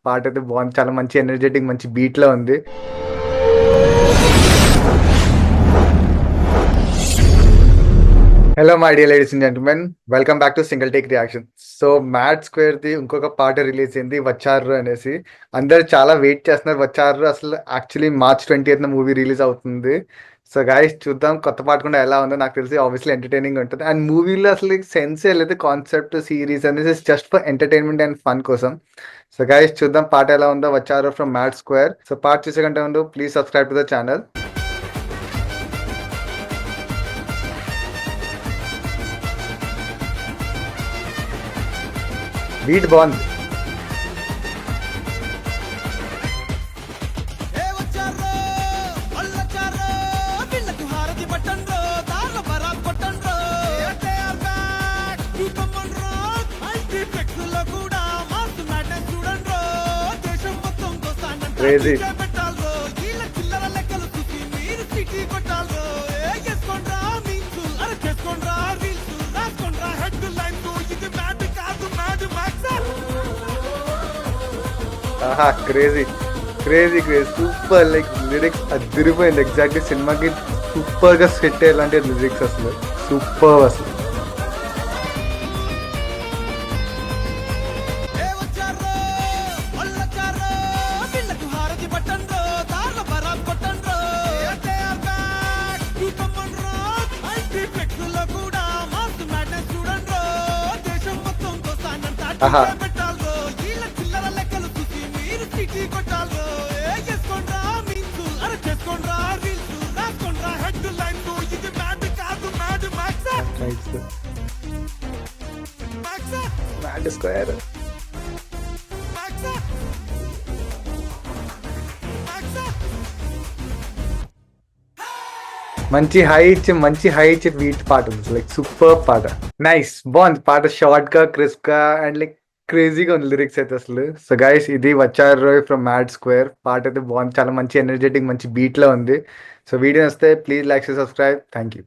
పాట అయితే బాగుంది, చాలా మంచి ఎనర్జెటిక్ మంచి బీట్లో ఉంది. Hello my dear ladies and gentlemen, welcome back to single take reaction. So mad square ది ఇంకొక పాట రిలీజ్ అయింది, వచ్చారు అనేసి. అందరు చాలా వెయిట్ చేస్తున్నారు. వచ్చారు అసలు actually March 20th movie release అవుతుంది. సో గైస్ చూద్దాం కొత్త పాట కూడా ఎలా ఉందో. నాకు తెలిసి ఆబ్వియస్లీ ఎంటర్టైనింగ్ ఉంటుంది. అండ్ మూవీలో అసలు సెన్స్ లేదు, కాన్సెప్ట్ సిరీస్ అనేది just for entertainment and fun కోసం. సో గైస్ చూద్దాం పాట ఎలా ఉందో. వచ్చారు ఫ్రమ్ మ్యాడ్ స్క్వేర్. సో పాట చూసే కంటే ముందు please subscribe to the channel. Beat బాగుంది. క్రేజీ. ఆహా crazy crazy crazy super. Like lyrics అదిరిపోయింది. ఎగ్జాక్ట్లీ సినిమాకి సూపర్ గా సెట్ అయ్యేలాంటి లిరిక్స్ అసలు సూపర్ అసలు. ఆహా మ్యాడ్ స్క్వేర్ మంచి హై ఇచ్చి బీట్ పాట ఉంది. లైక్ సూపర్ పాట. నైస్ బాగుంది పాట. షార్ట్ గా క్రిస్ప్ గా అండ్ లైక్ క్రేజీగా ఉంది లిరిక్స్ అయితే అసలు. సో గైస్ ఇది వచ్చారు ఫ్రమ్ మ్యాడ్ స్క్వేర్. పాట అయితే బాగుంది, చాలా మంచి ఎనర్జెటిక్ మంచి బీట్ లో ఉంది. సో వీడియో వస్తే please like subscribe. Thank you.